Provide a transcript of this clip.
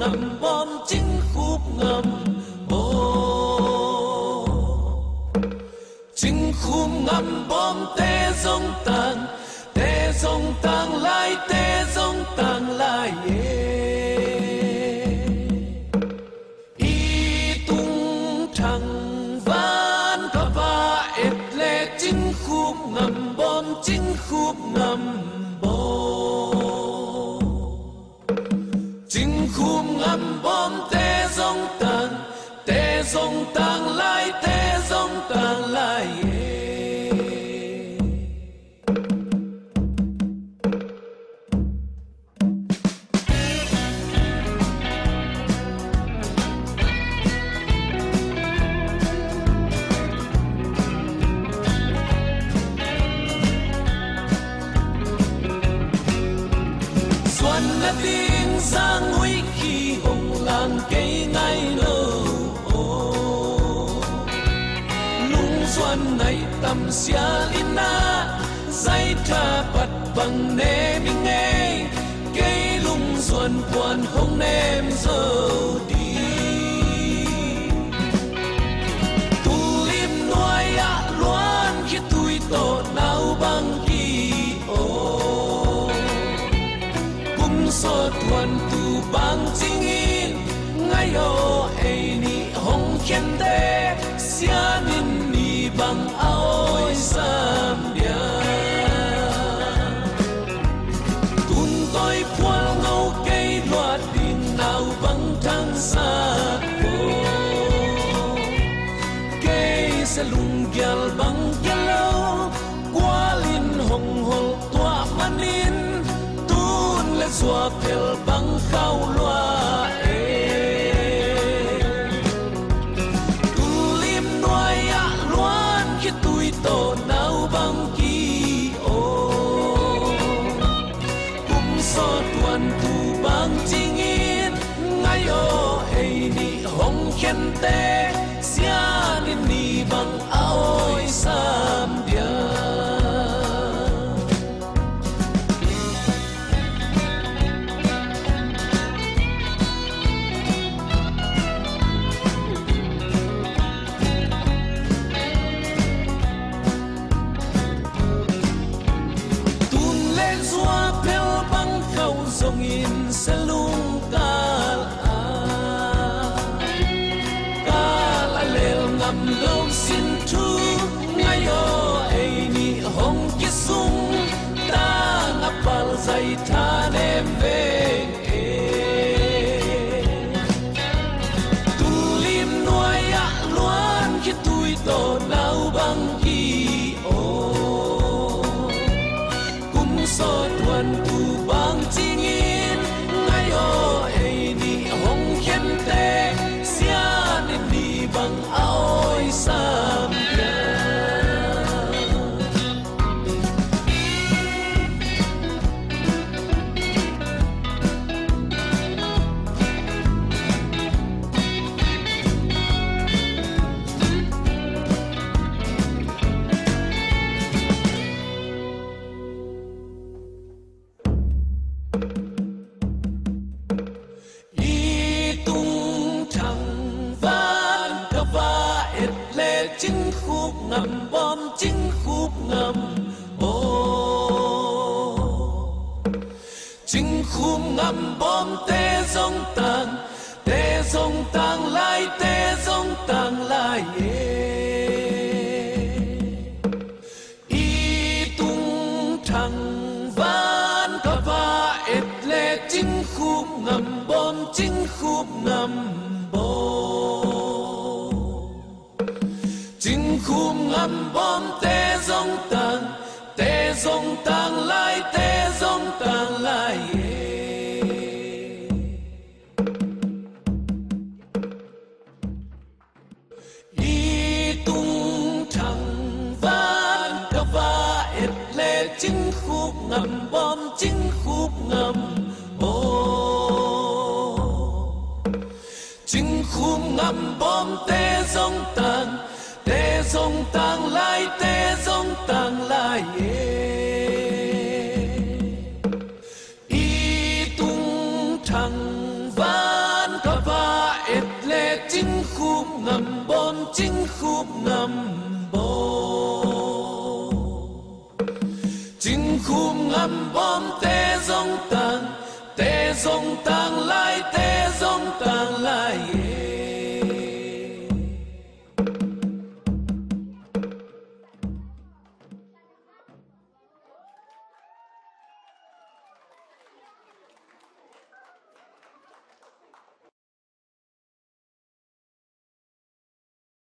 ngầm bom chính khúc ngầm bom chính khúc ngầm bom tê dông tàng lại tê dông tàng lại y tung thằng van cả va ép lệ chính khúc ngầm bom chính khúc ngầm bom chính khúc ngầm bom tê dông tàng lại tê dông tàng lại tiếng giang nguy khi hồng làng cây ngay lâu lung xuân này tầm xia lina dây tha bật bằng nê mình nghe cây lung xuân quan hồng nêm dâu đi tu lim nuôi ạ loan khi tui tổ nào bằng kỳ so tuan tu bang tingin ngayo ay ni hong kente siya ni bang aoy sambia tun toy pual ngau kay loat din nau bang thang sa ko kay sa lunggyal bang galaw kwalin hong hol tua manin xua phèl băng khao loa tu lim nuôi ạ loan khi tui tổ nào băng kỳ cũng so tuan tu băng chính in ngay ô hay ni hong khen te xia ni băng áo sam dia sông in sẽ lung ca la lel ngầm lâu xin thu ngay ô ai ni hong ki sung ta ngapal dây tha nem về tu lim nuôi ạ loan khi tui tổ nào băng kỳ cũng so tuan tu bang chính in ngay ô ai ni hong khen te xia ni bang aoy sam chính khúc ngầm bom chính khúc ngầm chính khúc ngầm bom tê dông tàng lại tê dông tàng lại y tung thằng van cả va ép lệ chính khúc ngầm bom chính khúc ngầm chính khúc ngầm bom tê dông tàng lại tê dông tàng lại y tung thằng van cả va ép lệ chính khúc ngầm bom chính khúc ngầm chính khúc ngầm bom tê dông tàng lại tê dông tàng lại y tung thằng van om te dong tang lai te dong tang lai